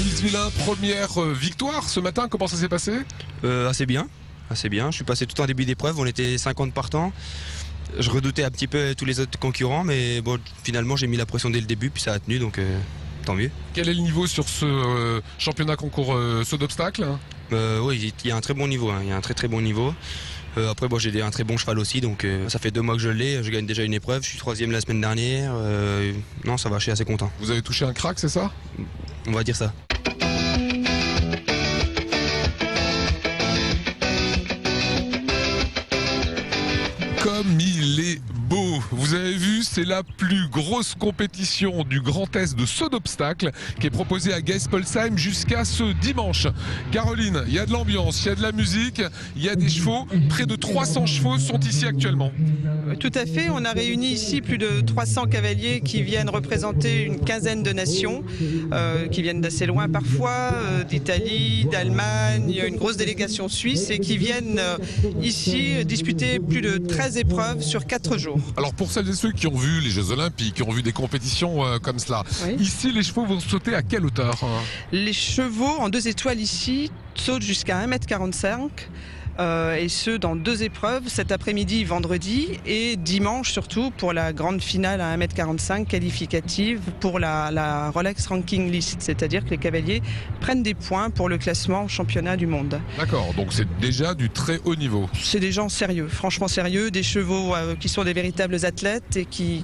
Villes-Vilain, première victoire ce matin, comment ça s'est passé? Assez bien. Je suis passé tout en début d'épreuve, on était 50 partants. Je redoutais un petit peu tous les autres concurrents, mais bon, finalement j'ai mis la pression dès le début, puis ça a tenu, donc tant mieux. Quel est le niveau sur ce championnat concours saut d'obstacle? Oui, il y a un très bon niveau, il y a un très bon niveau. Après, bon, j'ai un très bon cheval aussi, donc ça fait 2 mois que je l'ai, je gagne déjà une épreuve, je suis 3e la semaine dernière. Non, ça va, je suis assez content. Vous avez touché un crack, c'est ça? On va dire ça. Comme il est beau. Vous avez vu, c'est la plus grosse compétition du Grand Est de saut d'obstacle qui est proposée à Geisspolsheim jusqu'à ce dimanche. Caroline, il y a de l'ambiance, il y a de la musique, il y a des chevaux. Près de 300 chevaux sont ici actuellement. Tout à fait. On a réuni ici plus de 300 cavaliers qui viennent représenter une quinzaine de nations, qui viennent d'assez loin parfois, d'Italie, d'Allemagne, une grosse délégation suisse et qui viennent ici disputer plus de 13 épreuves sur 4 jours. Alors pour celles et ceux qui ont vu les Jeux Olympiques, qui ont vu des compétitions comme cela, Oui. Ici les chevaux vont sauter à quelle hauteur? Les chevaux en 2 étoiles ici sautent jusqu'à 1,45 m. Et ce dans 2 épreuves, cet après-midi, vendredi et dimanche surtout pour la grande finale à 1,45 m qualificative pour la Rolex Ranking List, c'est-à-dire que les cavaliers prennent des points pour le classement au championnat du monde. D'accord, donc c'est déjà du très haut niveau. C'est des gens sérieux, franchement sérieux, des chevaux qui sont des véritables athlètes et qui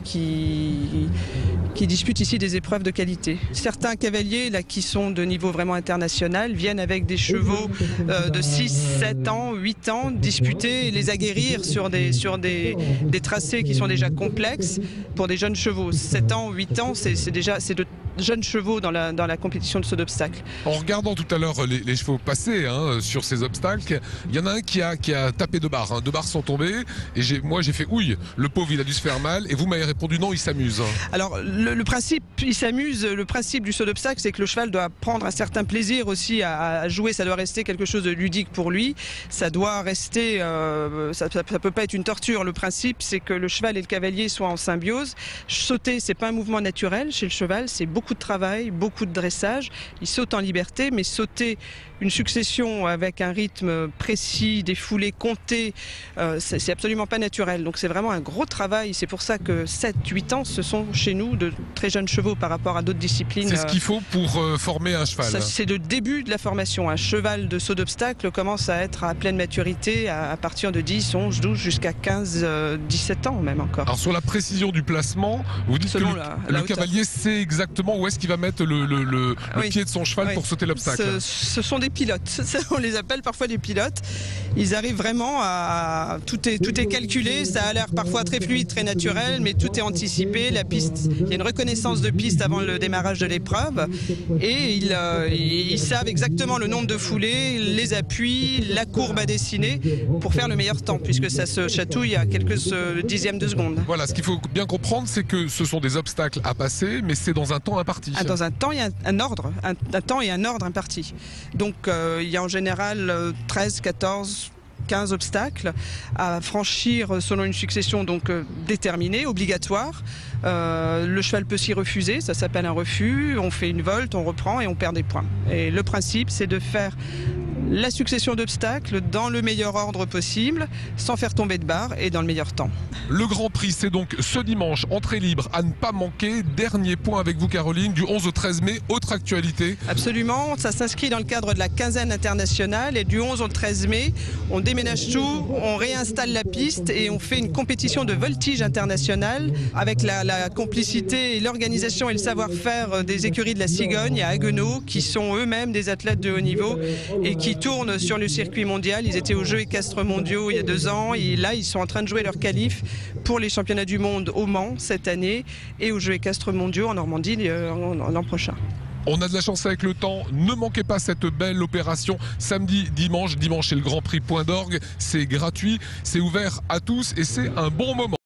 disputent ici des épreuves de qualité. Certains cavaliers là, qui sont de niveau vraiment international viennent avec des chevaux de 6, 7 ans, 8 ans, disputer et les aguerrir sur des tracés qui sont déjà complexes pour des jeunes chevaux. 7 ans, 8 ans, c'est de jeunes chevaux dans la compétition de saut d'obstacle. En regardant tout à l'heure les chevaux passer sur ces obstacles, il y en a un qui a tapé 2 barres. 2 barres sont tombées et moi j'ai fait ouille, le pauvre il a dû se faire mal et vous m'avez répondu non, il s'amuse. Alors le principe, il s'amuse. Le principe du saut d'obstacle, c'est que le cheval doit prendre un certain plaisir aussi à jouer. Ça doit rester quelque chose de ludique pour lui. Ça doit rester, ça peut pas être une torture. Le principe, c'est que le cheval et le cavalier soient en symbiose. Sauter, c'est pas un mouvement naturel chez le cheval, c'est beaucoup de travail, beaucoup de dressage. Il saute en liberté, mais sauter une succession avec un rythme précis, des foulées comptées, c'est absolument pas naturel. Donc c'est vraiment un gros travail. C'est pour ça que 7-8 ans, ce sont chez nous de très jeunes chevaux par rapport à d'autres disciplines. C'est ce qu'il faut pour former un cheval. C'est le début de la formation. Un cheval de saut d'obstacle commence à être à pleine maturité à partir de 10, 11, 12 jusqu'à 15, 17 ans même encore. Alors sur la précision du placement, vous dites Selon que la le cavalier sait exactement où est-ce qu'il va mettre le Oui. pied de son cheval Oui. pour sauter l'obstacle. Ce sont des pilotes. On les appelle parfois des pilotes. Ils arrivent vraiment à... Tout est calculé. Ça a l'air parfois très fluide, très naturel, mais tout est anticipé. La piste, il y a une reconnaissance de piste avant le démarrage de l'épreuve. Et ils savent exactement le nombre de foulées, les appuis, la courbe à dessiner pour faire le meilleur temps, puisque ça se chatouille à quelques dixièmes de seconde. Voilà, ce qu'il faut bien comprendre, c'est que ce sont des obstacles à passer, mais c'est dans un temps imparti. Dans un temps, il y a un ordre, un temps et un ordre imparti. Donc il y a en général 13, 14, 15 obstacles à franchir selon une succession donc déterminée, obligatoire. Le cheval peut s'y refuser, ça s'appelle un refus. On fait une volte, on reprend et on perd des points. Et le principe, c'est de faire la succession d'obstacles dans le meilleur ordre possible, sans faire tomber de barre et dans le meilleur temps. Le Grand Prix, c'est donc ce dimanche, entrée libre à ne pas manquer. Dernier point avec vous, Caroline, du 11 au 13 mai. Autre actualité? Absolument, ça s'inscrit dans le cadre de la quinzaine internationale et du 11 au 13 mai, on déménage tout, on réinstalle la piste et on fait une compétition de voltige internationale avec la complicité et l'organisation et le savoir-faire des écuries de la Cigogne à Haguenau, qui sont eux-mêmes des athlètes de haut niveau et qui tournent sur le circuit mondial. Ils étaient aux Jeux équestres mondiaux il y a 2 ans et là ils sont en train de jouer leur qualif pour les championnats du monde au Mans cette année et aux Jeux équestres mondiaux en Normandie l'an prochain. On a de la chance avec le temps, ne manquez pas cette belle opération samedi, dimanche. Dimanche c'est le Grand Prix Point d'Orgue, c'est gratuit, c'est ouvert à tous et c'est un bon moment.